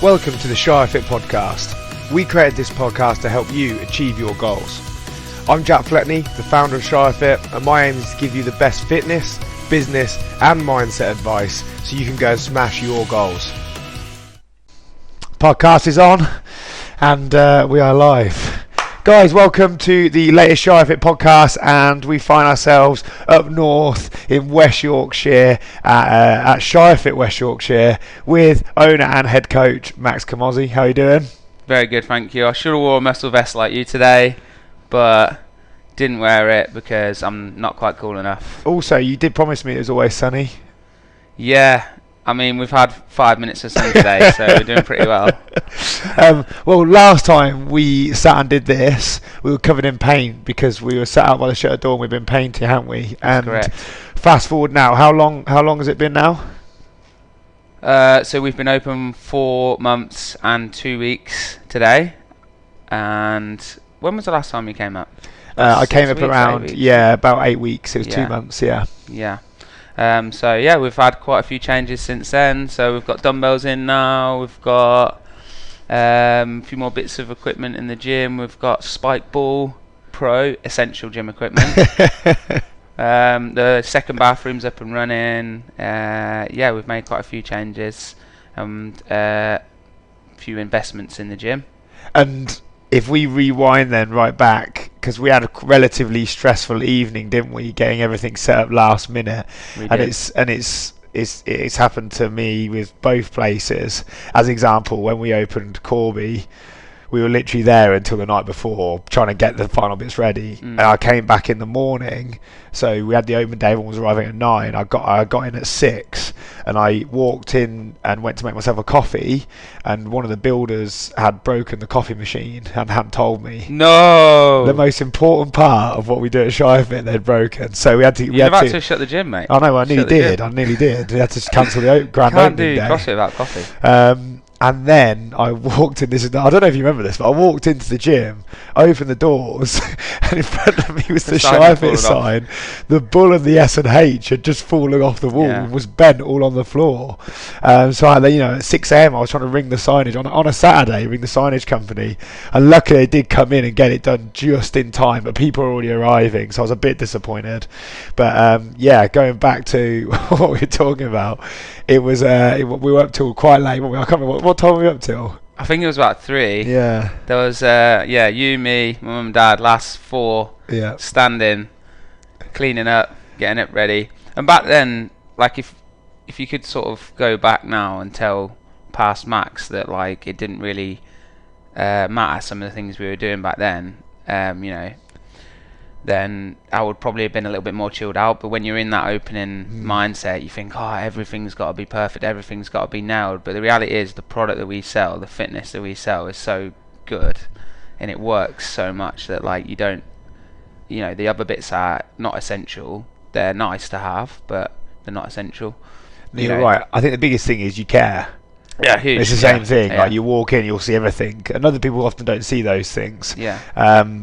Welcome to the Shire Fit podcast. We created this podcast to help you achieve your goals. I'm Jack Fletney, the founder of Shire Fit, and my aim is to give you the best fitness, business and mindset advice so you can go and smash your goals. Podcast is on and we are live. Guys, welcome to the latest Shire Fit podcast, and we find ourselves up north in West Yorkshire at Shire Fit West Yorkshire with owner and head coach Max Camozzi. How are you doing? Very good, thank you. I should have wore a muscle vest like you today, but didn't wear it because I'm not quite cool enough. Also, you did promise me it was always sunny. Yeah, I mean, we've had 5 minutes of sun today, so we're doing pretty well. Well, last time we sat and did this, we were covered in paint because we were sat out by the shutter door and we've been painting, haven't we? That's correct. Fast forward now, how long has it been now? So we've been open 4 months and 2 weeks today. And when was the last time you came up? I came up around, about 8 weeks. It was 2 Yeah. months, yeah. Yeah. So yeah, we've had quite a few changes since then. So we've got dumbbells in now. We've got a few more bits of equipment in the gym. We've got Spike Ball Pro essential gym equipment. The second bathroom's up and running. We've made quite a few changes. A few investments in the gym. And if we rewind then right back, because we had a relatively stressful evening, didn't we, getting everything set up last minute, it's happened to me with both places. As example, when we opened Corby, we were literally there until the night before trying to get the final bits ready. And I came back in the morning, so we had the open day, everyone was arriving at 9. I got in at 6 and I walked in and went to make myself a coffee, and one of the builders had broken the coffee machine and hadn't told me. No! The most important part of what we do at Shire Fit they'd broken, so we had to. You'd have had to shut the gym, mate. I know, I nearly did. We had to cancel the grand opening day. Can't do CrossFit without coffee. And then I walked in, I don't know if you remember this, but I walked into the gym, opened the doors, and in front of me was the Shire Fit sign. The bull and the S&H had just fallen off the wall and was bent all on the floor. So at 6 a.m. I was trying to ring the signage, on a Saturday, ring the signage company. And luckily they did come in and get it done just in time, but people were already arriving, so I was a bit disappointed. But going back to what we were talking about, it was we were up till quite late. I can't remember what time were we up till. I think it was about 3. Yeah. There was you, me, my mum and dad, last 4 standing, cleaning up, getting it ready. And back then, like if you could sort of go back now and tell past Max that like it didn't really matter some of the things we were doing back then, then I would probably have been a little bit more chilled out. But when you're in that opening mindset, you think, everything's got to be perfect, everything's got to be nailed. But the reality is the product that we sell, the fitness that we sell is so good and it works so much that like you don't, the other bits are not essential. They're nice to have, but they're not essential. You're right. I think the biggest thing is you care. Yeah, huge. It's the same thing. Yeah. Like you walk in, you'll see everything, and other people often don't see those things. Yeah.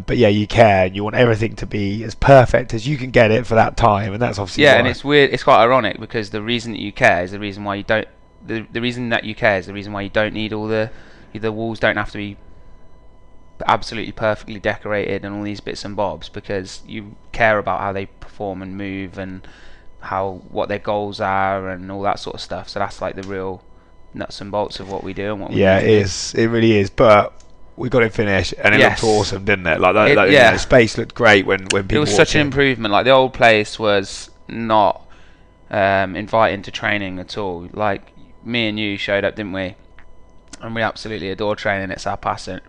But you care, and you want everything to be as perfect as you can get it for that time, and that's obviously and it's weird. It's quite ironic because the reason that you care is the reason why you don't. The reason that you care is the reason why you don't need all the walls don't have to be absolutely perfectly decorated and all these bits and bobs, because you care about how they perform and move and what their goals are and all that sort of stuff. So that's like the real nuts and bolts of what we do and what we do. It really is. But we got it finished and it looked awesome, didn't it? The space looked great when people it was such an improvement. Like the old place was not inviting to training at all. Like me and you showed up, didn't we? And we absolutely adore training. It's our passion.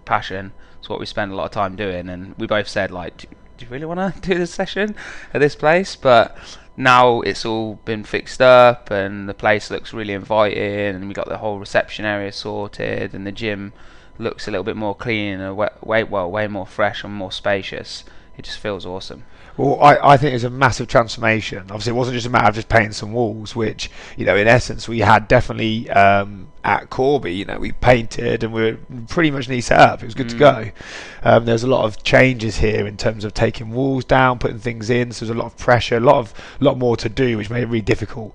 It's what we spend a lot of time doing, and we both said like, do you really want to do this session at this place? But now it's all been fixed up and the place looks really inviting, and we got the whole reception area sorted, and the gym looks a little bit more clean and way more fresh and more spacious. It just feels awesome. Well, I think it's a massive transformation. Obviously, it wasn't just a matter of just painting some walls, which, in essence, we had definitely at Corby. We painted and we were pretty much neat set up. It was good to go. There's a lot of changes here in terms of taking walls down, putting things in. So there's a lot of pressure, a lot more to do, which made it really difficult.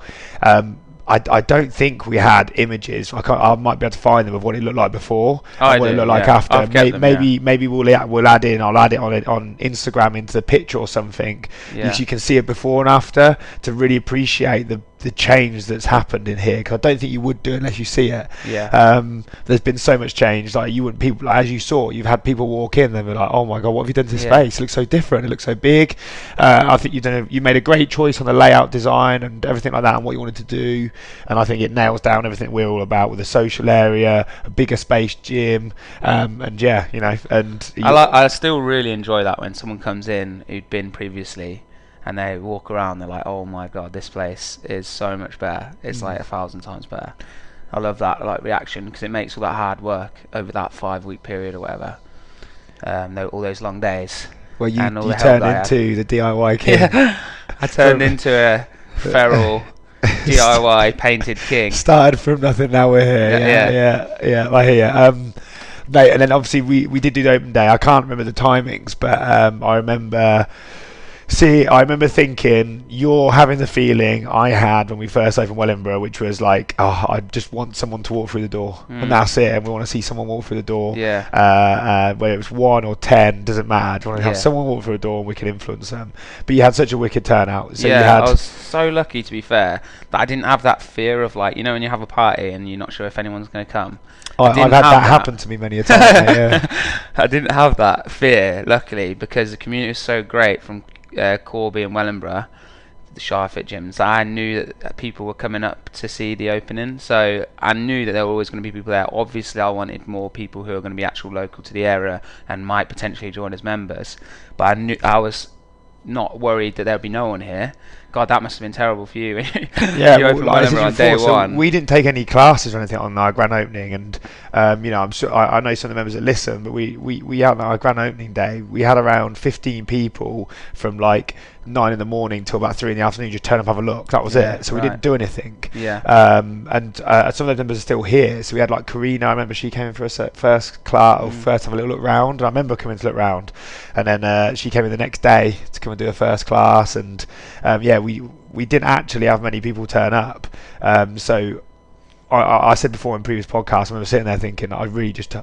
I don't think we had images. I might be able to find them of what it looked like before I and what do, it looked like yeah. after. I've kept them, Maybe we'll add in. I'll add it on Instagram into the picture or something. Yeah. You can see it before and after to really appreciate the change that's happened in here. Because I don't think you would do it unless you see it. Yeah. There's been so much change. Like you wouldn't people, like, as you saw, you've had people walk in and they're like, "Oh my god, what have you done to this space? It looks so different. It looks so big." I think you made a great choice on the layout design and everything like that and what you wanted to do. And I think it nails down everything we're all about with a social area, a bigger space gym, and yeah, you know. And I still really enjoy that when someone comes in who'd been previously, and they walk around. They're like, "Oh my god, this place is so much better. It's like 1,000 times better." I love that like reaction because it makes all that hard work over that 5-week period or whatever. All those long days. Well, you turned into the DIY king. Yeah. I turned into a feral DIY painted king. Started from nothing, now we're here. Yeah. I hear. Mate, and then obviously we did do the open day. I can't remember the timings, but I remember thinking you're having the feeling I had when we first opened Wellingborough, which was like, oh, I just want someone to walk through the door, and that's it. And we want to see someone walk through the door. Yeah. Whether it was 1 or 10, doesn't matter. We want to have someone walk through the door and we can influence them. But you had such a wicked turnout. So I was so lucky, to be fair, that I didn't have that fear of, like, you know, when you have a party and you're not sure if anyone's going to come. I've had that happen to me many a time. Yeah. I didn't have that fear, luckily, because the community was so great from Corby and Wellingborough, the Shire-Fit gyms. I knew that people were coming up to see the opening, so I knew that there were always going to be people there. Obviously, I wanted more people who are going to be actual local to the area and might potentially join as members, but I was not worried that there would be no one here. God, that must have been terrible for you. Yeah, you opened Wellingborough on day one. We didn't take any classes or anything on our grand opening, and you know, I know some of the members that listen, but we had our grand opening day. We had around 15 people from like 9 in the morning till about 3 in the afternoon. Just turn up, have a look. That was it. So we didn't do anything. Yeah. And some of those members are still here. So we had like Karina. I remember she came in for a first class or first have a little look round. And I remember coming to look round, and then she came in the next day to come and do a first class. And we didn't actually have many people turn up. So I said before in previous podcasts, I remember sitting there thinking, I really just.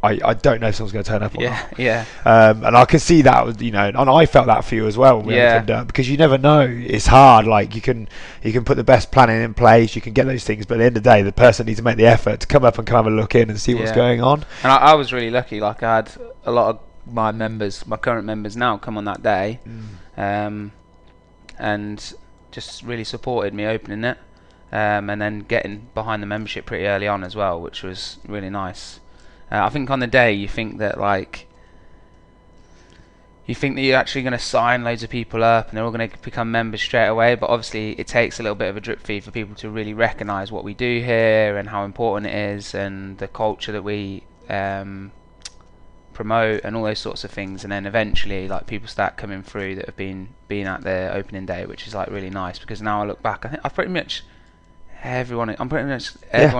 I don't know if someone's going to turn up or not. Yeah. And I could see that, you know, and I felt that for you as well when we turned up, because you never know. It's hard. Like you can put the best planning in place, you can get those things, but at the end of the day, the person needs to make the effort to come up and come have a look in and see what's going on. And I was really lucky. Like I had a lot of my current members now, come on that day, and just really supported me opening it, and then getting behind the membership pretty early on as well, which was really nice. I think on the day you think that you're actually going to sign loads of people up and they're all going to become members straight away, but obviously it takes a little bit of a drip feed for people to really recognise what we do here and how important it is and the culture that we promote and all those sorts of things, and then eventually like people start coming through that have been at the opening day, which is like really nice, because now I look back, I think everyone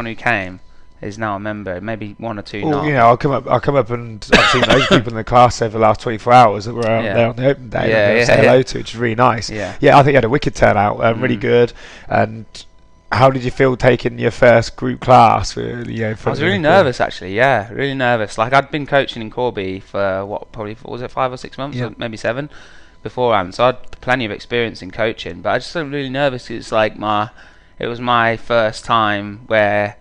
who came is now a member. Maybe 1 or 2 not. You know, I'll come up and I've seen those people in the class over the last 24 hours that were out there on the open day. Say hello to, which is really nice. Yeah, I think you had a wicked turnout, really good. And how did you feel taking your first group class? I was really nervous, actually. Yeah, really nervous. Like I'd been coaching in Corby for was it 5 or 6 months, or maybe 7 beforehand. So I'd plenty of experience in coaching, but I just felt really nervous. It's like it was my first time where,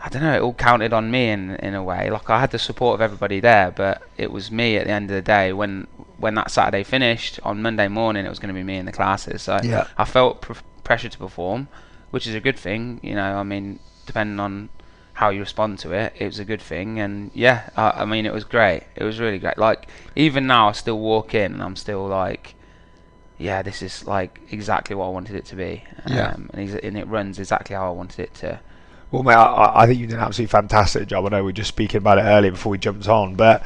I don't know, it all counted on me in a way. Like I had the support of everybody there, but it was me at the end of the day. When that Saturday finished, on Monday morning it was going to be me in the classes. So I felt pressure to perform, which is a good thing. You know, I mean, depending on how you respond to it, it was a good thing. And I mean, it was great. It was really great. Like even now, I still walk in and I'm still like, yeah, this is like exactly what I wanted it to be. And it runs exactly how I wanted it to. Well, mate, I think you did an absolutely fantastic job. I know we were just speaking about it earlier before we jumped on, but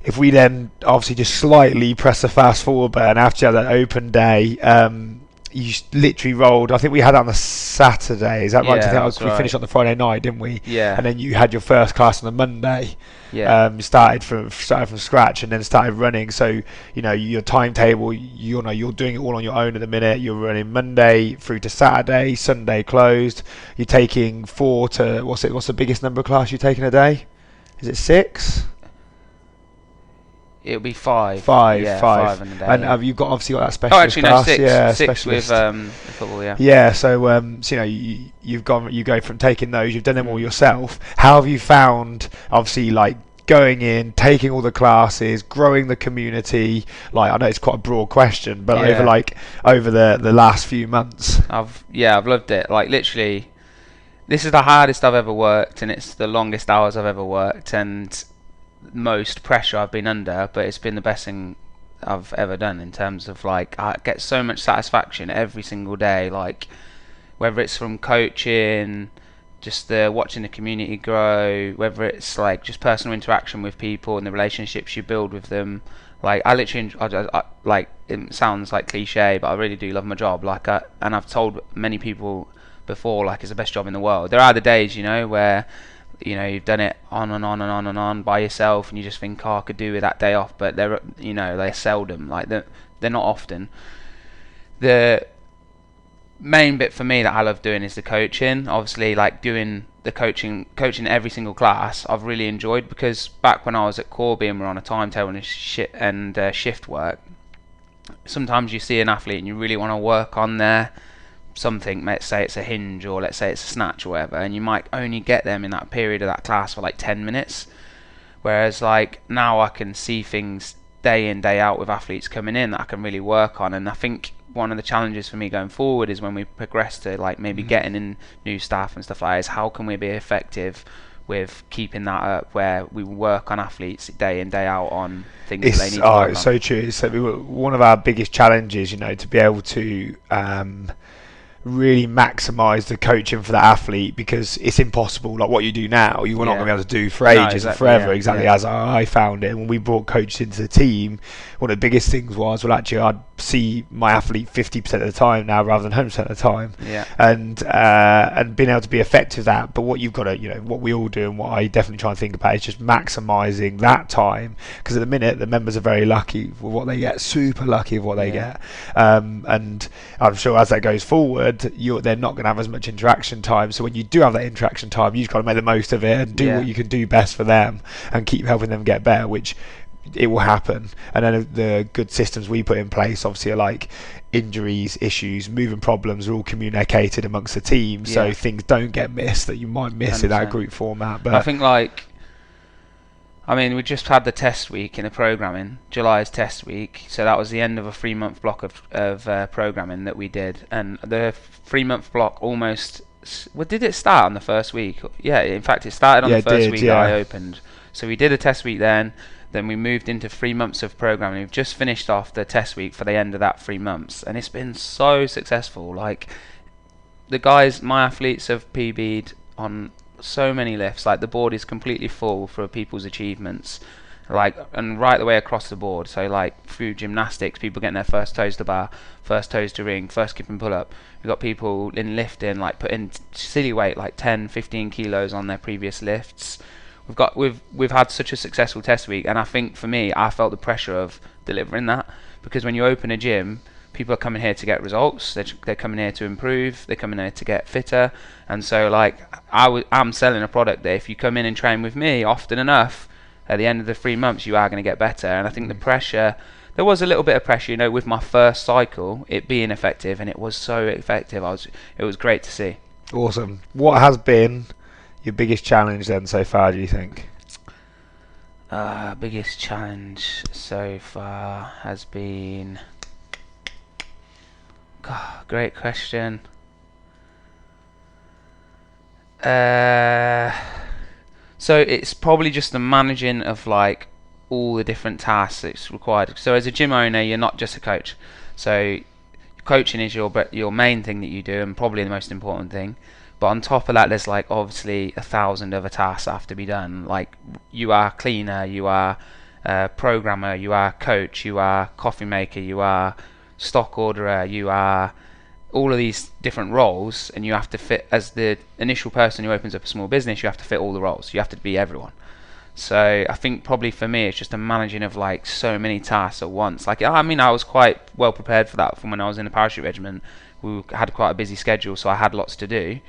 if we then obviously just slightly press the fast forward button after you had that open day, you literally rolled. I think we had that on the Saturday. Is that right? Yeah, I that's think we finished right. on the Friday night, didn't we? Yeah, And then you had your first class on the Monday. yeah, Started from scratch and then started running. So your timetable. You're doing it all on your own at the minute. You're running Monday through to Saturday. Sunday closed. You're taking 4 to what's it? What's the biggest number of class you're taking a day? Is it 6? it'll be 5. Five, Yeah, five. 5 in a day. And Yeah. have you got obviously got that Oh, specialist actually, no, class? 6. Yeah, 6 with specialist. the football. Yeah. Yeah, so you go from taking those, you've done them all yourself. How have you found, obviously, like going in, taking all the classes, growing the community? Like I know it's quite a broad question, but Yeah. over the last few months. I've loved it. Like literally, this is the hardest I've ever worked, and it's the longest hours I've ever worked, and most pressure I've been under. But it's been the best thing I've ever done in terms of like I get so much satisfaction every single day. Like whether it's from coaching, just the watching the community grow, whether it's like just personal interaction with people and the relationships you build with them. Like I literally, like it sounds like cliche, but I really do love my job. And I've told many people before, like it's the best job in the world. There are the days, where you've done it on and on and on and on by yourself, and you just think, oh, I could do with that day off. But they're seldom. Like they're not often. The main bit for me that I love doing is the coaching. Obviously, like doing the coaching every single class, I've really enjoyed, because back when I was at Corby and we're on a timetable and shift work, sometimes you see an athlete and you really want to work on their something. Let's say it's a hinge, or let's say it's a snatch or whatever, and you might only get them in that period of that class for like 10 minutes. Whereas like now I can see things day in day out with athletes coming in that I can really work on. And I think one of the challenges for me going forward is when we progress to like maybe getting in new staff and stuff like that, is how can we be effective with keeping that up, where we work on athletes day in day out on things that they need to work It's on. so true. It's one of our biggest challenges, to be able to really maximise the coaching for the athlete, because it's impossible. Like what you do now, you were not going to be able to do for ages and forever. Exactly as I found it. And when we brought coaches into the team, one of the biggest things was, well, actually, I'd see my athlete 50% of the time now rather than 100% of the time. Yeah. And being able to be effective at that. But what you've got to, what we all do, and what I definitely try and think about, is just maximising that time. Because at the minute, the members are very lucky with what they get, super lucky with what they get. And I'm sure as that goes forward, they're not going to have as much interaction time. So when you do have that interaction time, you've got to make the most of it and do what you can do best for them, and keep helping them get better, which it will happen. And then the good systems we put in place obviously are like injuries, issues, moving problems are all communicated amongst the team, so things don't get missed that you might miss 100%. In that group format. But I think we just had the test week in the programming, July's test week, so that was the end of a 3-month block of programming that we did. And the 3-month block almost, did it start on the first week? Yeah, in fact it started on the first week that I opened. So we did a test week then we moved into 3 months of programming. We've just finished off the test week for the end of that 3 months, and it's been so successful. Like the guys, my athletes have PB'd on so many lifts. Like the board is completely full for people's achievements, and right the way across the board. So like through gymnastics, people getting their first toes to bar, first toes to ring, first skip and pull up. We've got people in lifting, like putting silly weight, like 10, 15 kilos on their previous lifts. We've had such a successful test week, and I think for me, I felt the pressure of delivering that, because when you open a gym, people are coming here to get results. They're coming here to improve. They're coming here to get fitter. And so, like, I'm selling a product that if you come in and train with me often enough, at the end of the 3 months, you are going to get better. And I think the pressure, there was a little bit of pressure, with my first cycle, it being effective, and it was so effective. It was great to see. Awesome. What has been your biggest challenge then so far, do you think? Biggest challenge so far has been... God, great question. So it's probably just the managing of like all the different tasks that's required. So as a gym owner, you're not just a coach. So coaching is your main thing that you do, and probably the most important thing. But on top of that, there's like obviously 1,000 other tasks that have to be done. Like you are cleaner, you are programmer, you are coach, you are coffee maker, you are stock orderer, you are all of these different roles, and you have to fit, as the initial person who opens up a small business, you have to fit all the roles. You have to be everyone. So I think probably for me it's just a managing of like so many tasks at once. Like, I mean, I was quite well prepared for that from when I was in the parachute regiment. We had quite a busy schedule, so I had lots to do.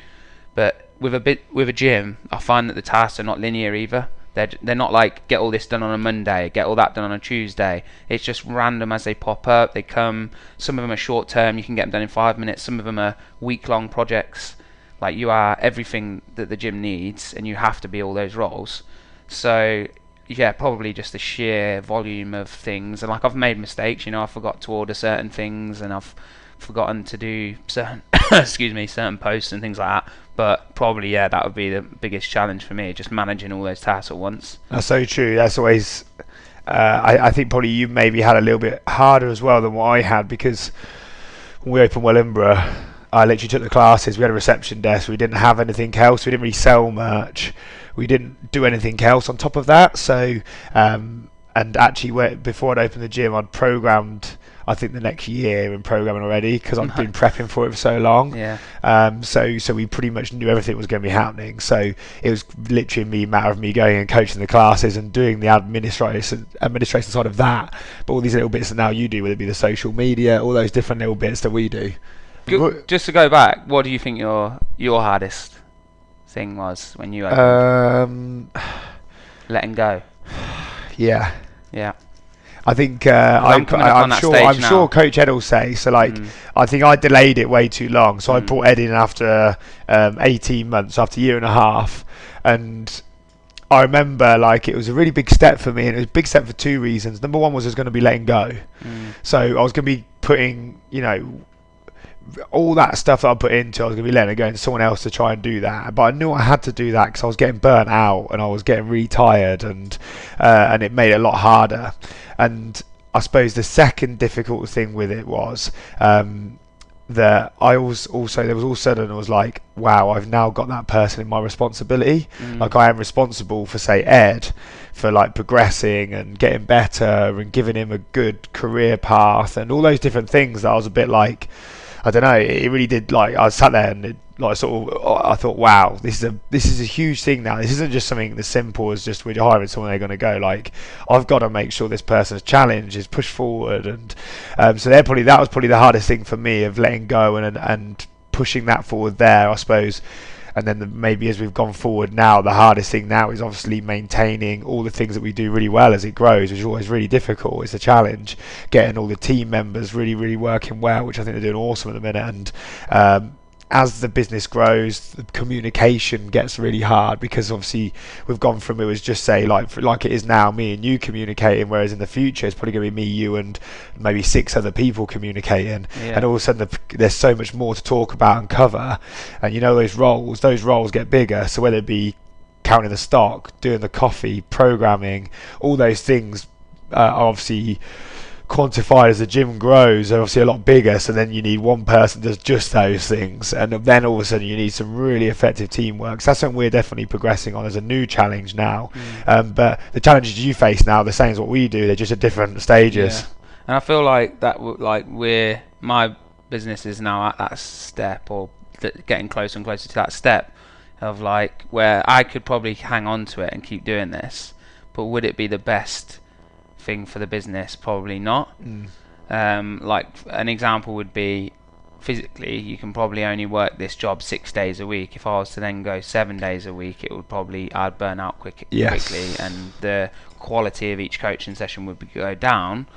But with a gym, I find that the tasks are not linear either. They're not like get all this done on a Monday, get all that done on a Tuesday. It's just random as they pop up. They come. Some of them are short term. You can get them done in 5 minutes. Some of them are week long projects. Like, you are everything that the gym needs, and you have to be all those roles. So yeah, probably just the sheer volume of things. And like, I've made mistakes. I forgot to order certain things, and I've forgotten to do certain certain posts and things like that. But probably, yeah, that would be the biggest challenge for me, just managing all those tasks at once. That's so true. That's always I think probably you maybe had a little bit harder as well than what I had, because when we opened Wellingborough, I literally took the classes. We had a reception desk. We didn't have anything else. We didn't really sell merch. We didn't do anything else on top of that. So and actually, before I'd opened the gym, I'd programmed, I think, the next year in programming already, because I've been prepping for it for so long. Yeah. So we pretty much knew everything was going to be happening. So it was literally a matter of me going and coaching the classes and doing the administration side of that. But all these little bits that now you do, whether it be the social media, all those different little bits that we do. Just to go back, what do you think your hardest thing was when you opened? Letting go. Yeah. Yeah. I think I'm sure Coach Ed will say so. Like, I think I delayed it way too long, so I brought Ed in after 18 months, after a year and a half, and I remember, like, it was a really big step for me, and it was a big step for two reasons. Number one was I was going to be letting go, so I was going to be putting, all that stuff that I put into, I was going to be letting it go to someone else to try and do that. But I knew I had to do that because I was getting burnt out and I was getting really tired, and it made it a lot harder. And I suppose the second difficult thing with it was that I was also, there was all of a sudden I was like, wow, I've now got that person in my responsibility. Like, I am responsible for, say, Ed, for like progressing and getting better and giving him a good career path and all those different things that I was a bit like, I don't know, it really did, like, I sat there and I thought, wow, this is a huge thing now. This isn't just something as simple as just we're hiring someone, they're going to go. Like, I've got to make sure this person's challenge is pushed forward, and so that was probably the hardest thing for me, of letting go and pushing that forward there, I suppose. And then maybe as we've gone forward now, the hardest thing now is obviously maintaining all the things that we do really well as it grows, which is always really difficult. It's a challenge, getting all the team members really, really working well, which I think they're doing awesome at the minute. And as the business grows, the communication gets really hard, because obviously we've gone from, it was just, say, like it is now, me and you communicating, whereas in the future it's probably going to be me, you, and maybe 6 other people communicating. And all of a sudden there's so much more to talk about and cover, and those roles get bigger. So whether it be counting the stock, doing the coffee, programming, all those things are obviously quantified as the gym grows, are obviously a lot bigger. So then you need one person that does just those things, and then all of a sudden you need some really effective teamwork. So that's something we're definitely progressing on as a new challenge now. But the challenges you face now are the same as what we do, they're just at different stages. And I feel like that, like, my business is now at that step, or getting closer and closer to that step of, like, where I could probably hang on to it and keep doing this, but would it be the best thing for the business? Probably not. Like, an example would be, physically you can probably only work this job 6 days a week. If I was to then go 7 days a week, I'd burn out quickly, and the quality of each coaching session would go down.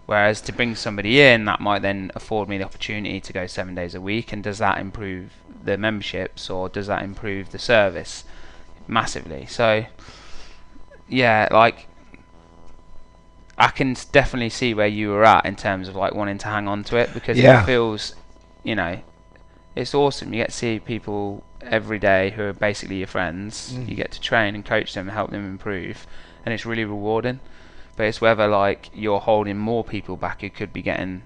Whereas to bring somebody in, that might then afford me the opportunity to go 7 days a week. And does that improve the memberships, or does that improve the service? Massively. So yeah, like, I can definitely see where you were at in terms of, like, wanting to hang on to it, because it feels, it's awesome. You get to see people every day who are basically your friends. You get to train and coach them and help them improve, and it's really rewarding. But it's whether, like, you're holding more people back who could be getting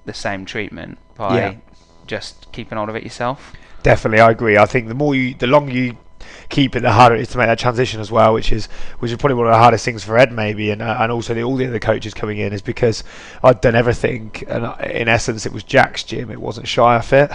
the same treatment by just keeping hold of it yourself. Definitely, I agree. I think the longer you keep it, the harder it is to make that transition as well, which is probably one of the hardest things for Ed maybe, and also all the other coaches coming in, is because I'd done everything, and in essence it was Jack's gym, it wasn't Shire Fit,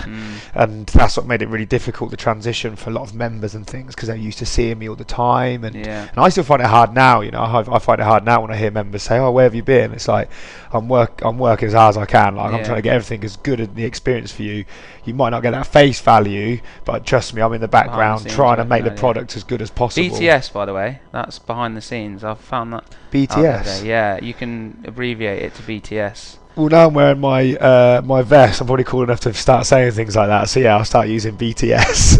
and that's what made it really difficult, the transition for a lot of members and things, because they're used to seeing me all the time, and I still find it hard now. I find it hard now when I hear members say, "Oh, where have you been?" It's like I'm working as hard as I can. Like I'm trying to get everything as good as the experience for you. You might not get that face value, but trust me, I'm in the background trying to make the product as good as possible. BTS, by the way, that's behind the scenes. I've found that. BTS. Yeah, you can abbreviate it to BTS. Well, now I'm wearing my vest. I'm probably cool enough to start saying things like that. So yeah, I'll start using BTS.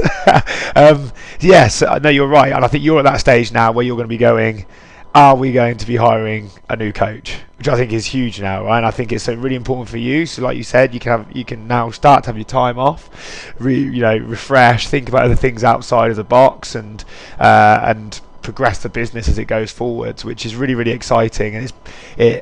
Yes, no, you're right, and I think you're at that stage now where you're going to be going, are we going to be hiring a new coach? Which I think is huge now, right? And I think it's really important for you. So, like you said, you can now start to have your time off, refresh, think about other things outside of the box, and progress the business as it goes forwards, which is really, really exciting. And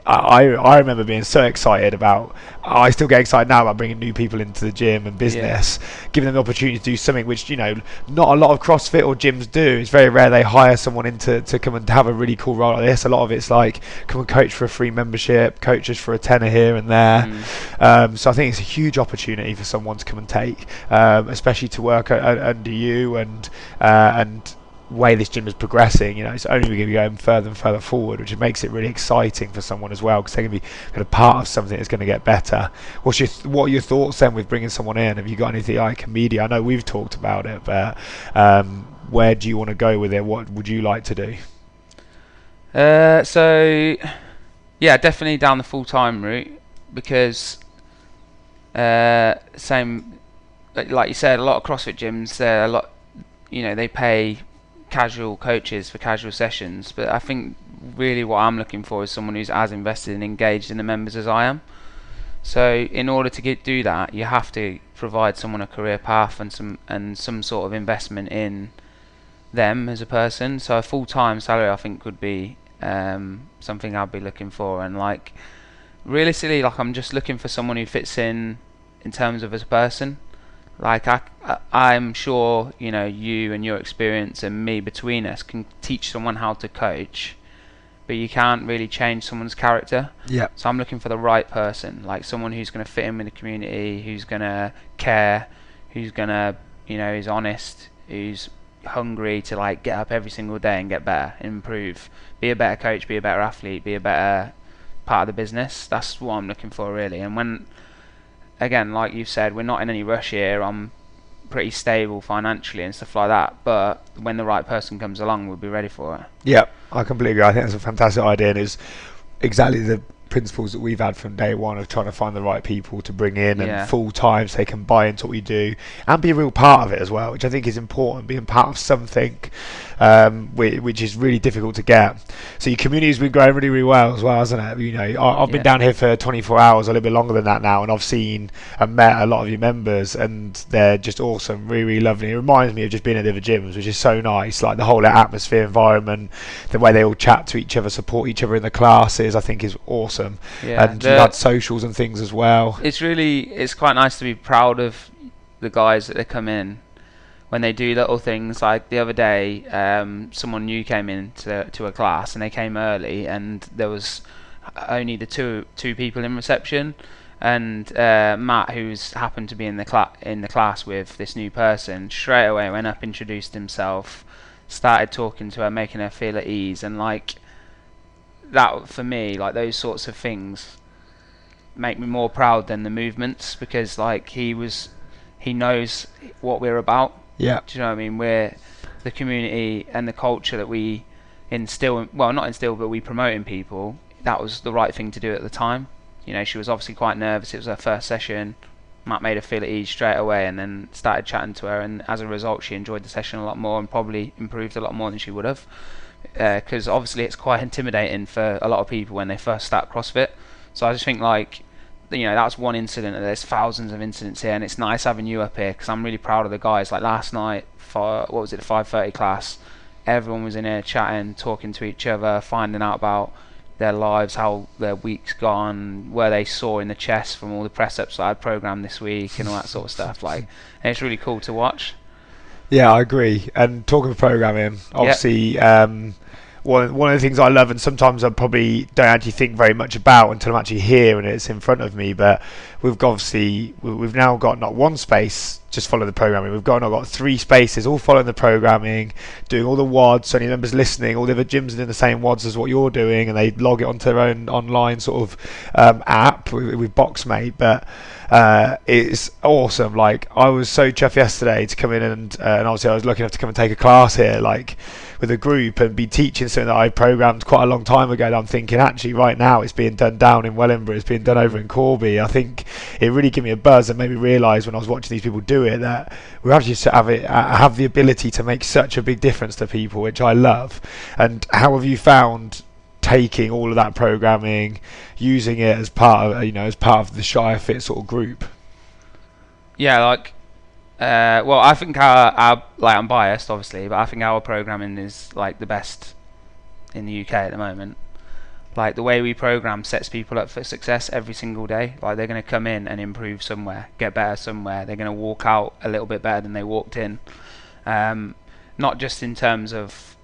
I remember being so excited about. I still get excited now about bringing new people into the gym and business, giving them the opportunity to do something which not a lot of CrossFit or gyms do. It's very rare they hire someone in to come and have a really cool role like this. A lot of it's like come and coach for a free membership, coaches for a tenner here and there. So I think it's a huge opportunity for someone to come and take, especially to work under you and way this gym is progressing. It's only going to be going further and further forward, which makes it really exciting for someone as well, because they're going to be kind of part of something that's going to get better. What are your thoughts then with bringing someone in? Have you got anything like media? I know we've talked about it, but where do you want to go with it? What would you like to do? So yeah, definitely down the full-time route, because same like you said, a lot of CrossFit gyms, they pay casual coaches for casual sessions, but I think really what I'm looking for is someone who's as invested and engaged in the members as I am. So in order to do that, you have to provide someone a career path and some sort of investment in them as a person. So a full-time salary, I think, would be something I'd be looking for. And like realistically, like I'm just looking for someone who fits in terms of as a person. Like I'm sure you and your experience and me between us can teach someone how to coach, but you can't really change someone's character. Yeah. So I'm looking for the right person, like someone who's going to fit in with the community, who's going to care, who's going to is honest, who's hungry to like get up every single day and get better, improve, be a better coach, be a better athlete, be a better part of the business. That's what I'm looking for really. And when, again, like you've said, we're not in any rush here. I'm pretty stable financially and stuff like that, but when the right person comes along, we'll be ready for it. Yeah, I completely agree. I think that's a fantastic idea, and it's exactly the principles that we've had from day one of trying to find the right people to bring in and full time so they can buy into what we do and be a real part of it as well, which I think is important, being part of something which is really difficult to get. So your community's been growing really, really well as well, hasn't it? I've been down here for 24 hours, a little bit longer than that now, and I've seen and met a lot of your members, and they're just awesome, really, really lovely. It reminds me of just being at the other gyms, which is so nice, like the whole atmosphere, environment, the way they all chat to each other, support each other in the classes, I think is awesome. And you had socials and things as well. It's quite nice to be proud of the guys that they come in when they do little things. Like the other day, someone new came in to a class, and they came early, and there was only the two people in reception, and Matt, who's happened to be in the class with this new person, straight away went up, introduced himself, started talking to her, making her feel at ease. And like that, for me, like those sorts of things make me more proud than the movements, because like he knows what we're about. Yeah. Do you know what I mean? We're the community and the culture that we instill, well, not instill, but we promote in people. That was the right thing to do at the time. She was obviously quite nervous. It was her first session. Matt made her feel at ease straight away, and then started chatting to her, and as a result she enjoyed the session a lot more and probably improved a lot more than she would have, because obviously it's quite intimidating for a lot of people when they first start CrossFit. So I just think like that's one incident, and there's thousands of incidents here, and it's nice having you up here because I'm really proud of the guys. Like last night for the 5:30 class, everyone was in here chatting, talking to each other, finding out about their lives, how their week's gone, where they saw in the chest from all the press ups that I'd programmed this week and all that sort of stuff. Like, and it's really cool to watch. Yeah, I agree. And talking of programming, Yeah. obviously, one of the things I love, and sometimes I probably don't actually think very much about until I'm actually here and it's in front of me. But we've now got not one space just following the programming. We've now got 3 spaces all following the programming, doing all the WODs. So any members listening, all the other gyms are doing the same WODs as what you're doing, and they log it onto their own online sort of app with Boxmate. But it's awesome. Like, I was so chuffed yesterday to come in and obviously I was lucky enough to come and take a class here, like with a group, and be teaching something that I programmed quite a long time ago. And I'm thinking, actually, right now it's being done down in Wellingborough, it's being done over in Corby. I think it really gave me a buzz and made me realise when I was watching these people do it that we actually have the ability to make such a big difference to people, which I love. And how have you found taking all of that programming, using it as part of the Shire Fit sort of group? Yeah, like, well, I think our like, I'm biased obviously, but I think our programming is like the best in the UK at the moment. Like, the way we program sets people up for success every single day. Like, they're going to come in and improve somewhere, get better somewhere. They're going to walk out a little bit better than they walked in. Not just in terms of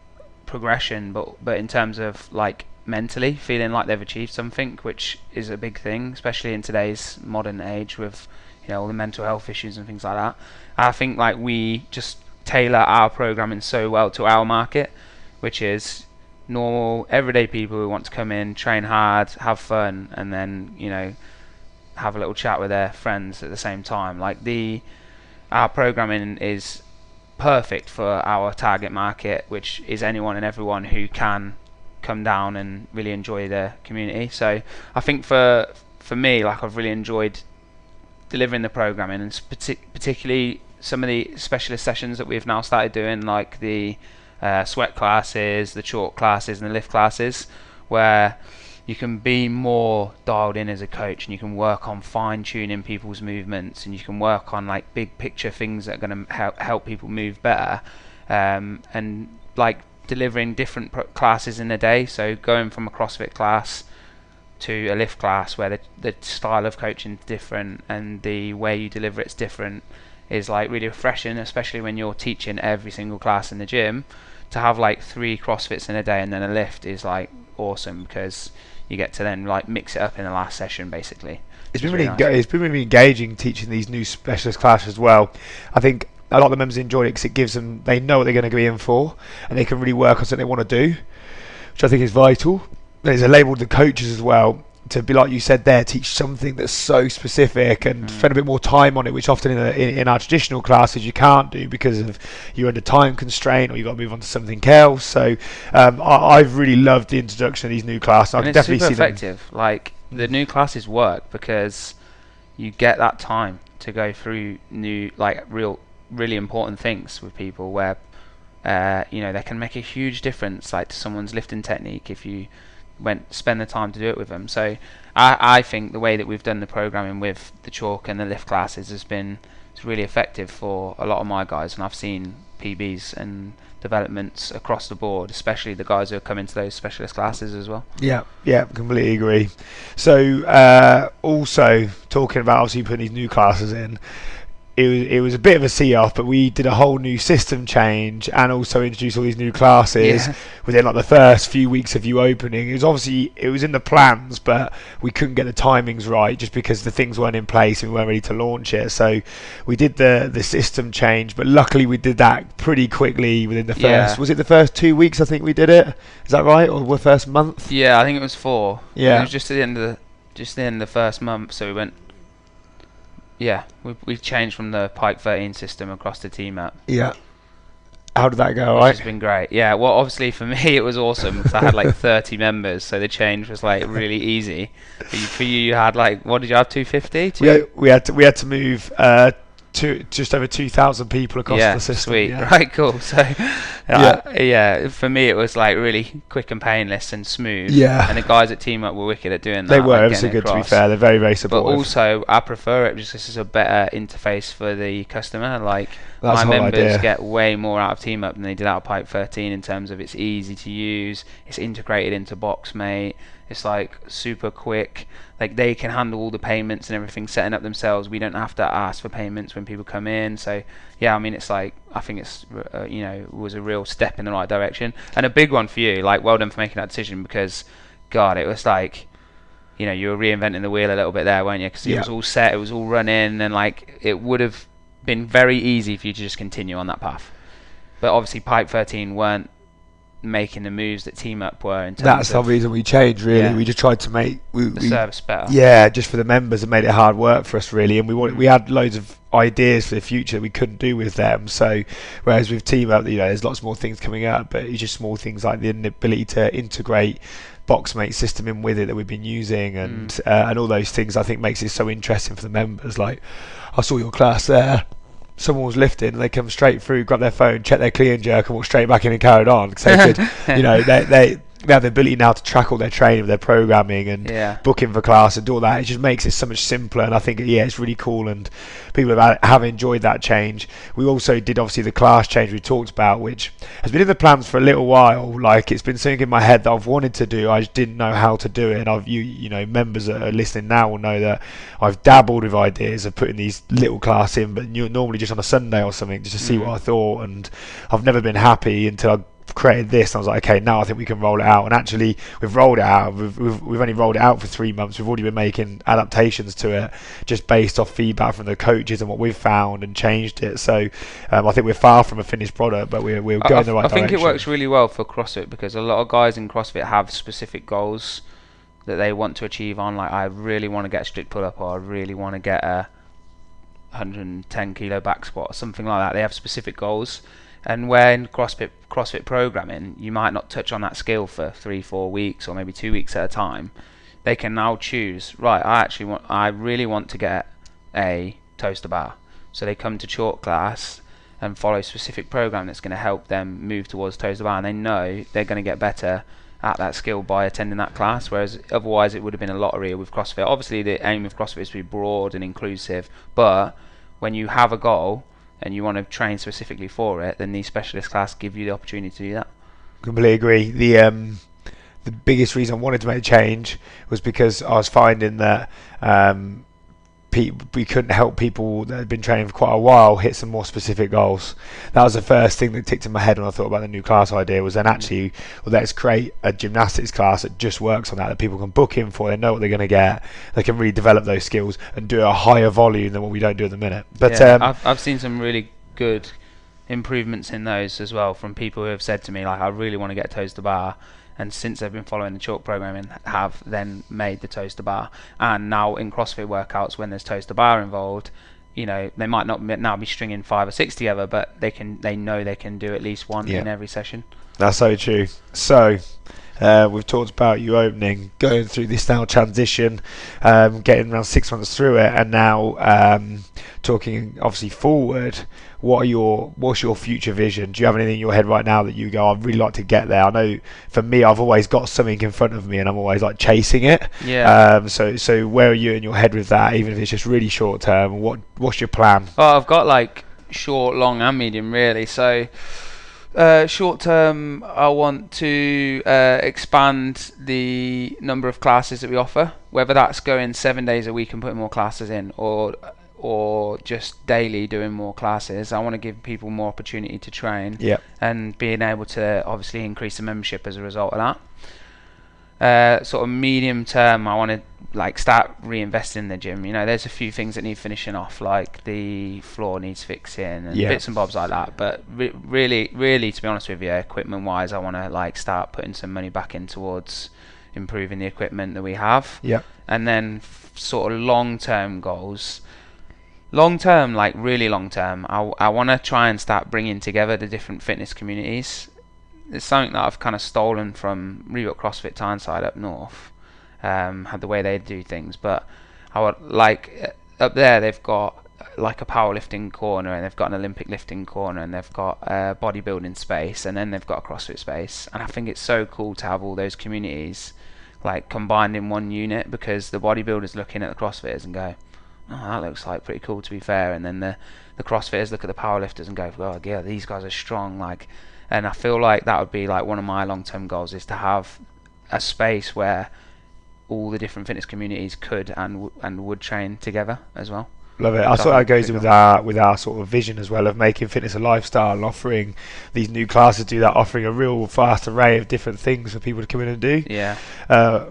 progression, but in terms of like mentally feeling like they've achieved something, which is a big thing, especially in today's modern age with all the mental health issues and things like that. I think like we just tailor our programming so well to our market, which is normal everyday people who want to come in, train hard, have fun, and then have a little chat with their friends at the same time. Like, our programming is perfect for our target market, which is anyone and everyone who can come down and really enjoy the community. So I think for me, like, I've really enjoyed delivering the programming, and particularly some of the specialist sessions that we've now started doing, like the sweat classes, the chalk classes, and the lift classes, where you can be more dialed in as a coach, and you can work on fine-tuning people's movements, and you can work on like big picture things that are going to help people move better, and like delivering different classes in a day. So going from a CrossFit class to a lift class, where the style of coaching is different and the way you deliver it's different, is like really refreshing, especially when you're teaching every single class in the gym. To have like 3 CrossFits in a day and then a lift is like awesome, because you get to then like mix it up in the last session basically. It's been really engaging teaching these new specialist classes as well. I think a lot of the members enjoy it because it gives them, they know what they're going to be in for, and they can really work on something they want to do, which I think is vital. There's a label to the coaches as well, to be like you said there, teach something that's so specific and spend a bit more time on it, which often in our traditional classes you can't do because of you're under time constraint or you've got to move on to something else. So I've really loved the introduction of these new classes. I can definitely see them. It's super effective. Like, the new classes work because you get that time to go through new, like, really important things with people, where they can make a huge difference, like to someone's lifting technique, if you spend the time to do it with them. So I think the way that we've done the programming with the chalk and the lift classes it's really effective for a lot of my guys, and I've seen PBs and developments across the board, especially the guys who are coming to those specialist classes as well. Yeah, completely agree. So also talking about obviously putting these new classes in, it was a bit of a see-off, but we did a whole new system change and also introduced all these new classes within like the first few weeks of you opening. It was in the plans, but we couldn't get the timings right just because the things weren't in place and we weren't ready to launch it. So we did the system change, but luckily we did that pretty quickly within the first. Was it the first 2 weeks? I think we did it. Is that right, or the first month? Yeah, I think it was 4. Yeah, it was just at the end of the first month. So we went. Yeah, we've changed from the Pike 13 system across to TMAP. Yeah. How did that go? Which has been great. Yeah, well, obviously for me it was awesome because I had like 30 members, so the change was like really easy. For you, you had like, what did you have, 250? We had to move to just over 2,000 people across the system. Sweet. Yeah. Right, cool. So for me it was like really quick and painless and smooth. Yeah. And the guys at Team Up were wicked at doing that. They were. Like, it was so good across. To be fair. They're very, very supportive. But also I prefer it because this is a better interface for the customer. Like, that's my members get way more out of Team Up than they did out of Pipe 13 in terms of it's easy to use, it's integrated into Boxmate, it's like super quick, like they can handle all the payments and everything setting up themselves. We don't have to ask for payments when people come in. So yeah, I mean, it's like I think it's was a real step in the right direction, and a big one for you. Like, well done for making that decision, because God, it was like, you were reinventing the wheel a little bit there, weren't you? Because it was all set, it was all running, and like it would have been very easy for you to just continue on that path. But obviously, Pipe 13 weren't making the moves that Team Up were in terms That's of the reason we changed, really. Yeah. We just tried to make the service better. Yeah, just for the members, and made it hard work for us, really. And we had loads of ideas for the future that we couldn't do with them. So whereas with Team Up, there's lots more things coming up, but it's just small things like the ability to integrate Boxmate system in with it that we've been using, and all those things, I think makes it so interesting for the members. Like, I saw your class there, someone was lifting and they come straight through, grab their phone, check their clean and jerk, and walk straight back in and carried on, because they could they have the ability now to track all their training, their programming, and booking for class and do all that. It just makes it so much simpler, and I think it's really cool, and people have enjoyed that change. We also did obviously the class change we talked about, which has been in the plans for a little while. Like, it's been something in my head that I've wanted to do, I just didn't know how to do it. And members that are listening now will know that I've dabbled with ideas of putting these little class in, but normally just on a Sunday or something, just to see what I thought, and I've never been happy until I created this, and I was like, okay, now I think we can roll it out. And actually, we've rolled it out. We've only rolled it out for 3 months. We've already been making adaptations to it, just based off feedback from the coaches and what we've found, and changed it. So I think we're far from a finished product, but we're going the right direction. I think it works really well for CrossFit, because a lot of guys in CrossFit have specific goals that they want to achieve on. Like, I really want to get a strict pull up, or I really want to get a 110 kilo back squat, or something like that. They have specific goals. And where in CrossFit programming, you might not touch on that skill for 3-4 weeks, or maybe 2 weeks at a time. They can now choose, right, I really want to get a toaster bar. So they come to chalk class and follow a specific program that's going to help them move towards toaster bar, and they know they're going to get better at that skill by attending that class. Whereas otherwise it would have been a lottery with CrossFit. Obviously the aim of CrossFit is to be broad and inclusive, but when you have a goal and you want to train specifically for it, then these specialist classes give you the opportunity to do that. Completely agree. The biggest reason I wanted to make a change was because I was finding that we couldn't help people that had been training for quite a while hit some more specific goals. That was the first thing that ticked in my head when I thought about the new class idea, was then actually, let's create a gymnastics class that just works on that people can book in for. They know what they're going to get, they can really develop those skills and do a higher volume than what we don't do at the minute. But I've seen some really good improvements in those as well, from people who have said to me, like, I really want to get a toaster bar, and since they've been following the chalk programming, have then made the toaster bar. And now in CrossFit workouts, when there's toaster bar involved, they might not now be stringing 5 or 6 together, but they know they can do at least one in every session. That's so true. So we've talked about you opening, going through this now transition, getting around 6 months through it, and now talking obviously forward. What's your future vision? Do you have anything in your head right now that you go, I'd really like to get there? I know for me, I've always got something in front of me, and I'm always like chasing it. So where are you in your head with that? Even if it's just really short term, what's your plan? Well, I've got like short, long, and medium, really. So short term, I want to expand the number of classes that we offer, whether that's going 7 days a week and putting more classes in, or just daily doing more classes. I want to give people more opportunity to train, and being able to obviously increase the membership as a result of that. Sort of medium term, I want to start reinvesting in the gym. There's a few things that need finishing off, like the floor needs fixing and bits and bobs like that. But really, to be honest with you, equipment wise, I want to start putting some money back in towards improving the equipment that we have. And then sort of long term goals. Long term, really long term, I want to try and start bringing together the different fitness communities. It's something that I've kind of stolen from Reebok CrossFit Tyneside up north, had the way they do things. But I would up there, they've got like a powerlifting corner, and they've got an Olympic lifting corner, and they've got a bodybuilding space, and then they've got a CrossFit space. And I think it's so cool to have all those communities combined in one unit, because the bodybuilders looking at the CrossFitters and go, oh, that looks pretty cool, to be fair. And then the CrossFitters look at the powerlifters and go, oh yeah, these guys are strong. And I feel like that would be one of my long-term goals, is to have a space where all the different fitness communities could and would train together as well. Love it. I thought that goes in with our sort of vision as well of making fitness a lifestyle and offering these new classes, offering a real vast array of different things for people to come in and do. Yeah.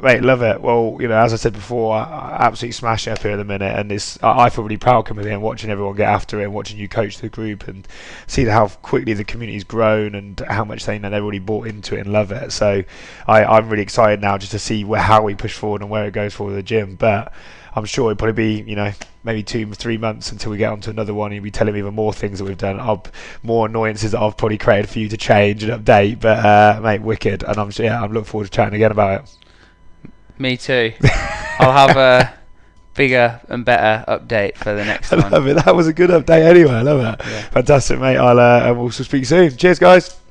Mate, love it. Well, as I said before, I absolutely smashing up here at the minute, and I feel really proud coming in and watching everyone get after it and watching you coach the group and seeing how quickly the community's grown and how much they've already bought into it and love it. So I'm really excited now just to see how we push forward and where it goes for the gym. But I'm sure it'll probably be, maybe 2-3 months until we get onto another one. You'll be telling me even more things that we've done, more annoyances that I've probably created for you to change and update. But mate, wicked, and I'm looking forward to chatting again about it. Me too. I'll have a bigger and better update for the next one. I love it. That was a good update anyway. I love it. Yeah. Fantastic, mate. I'll we'll speak soon. Cheers, guys.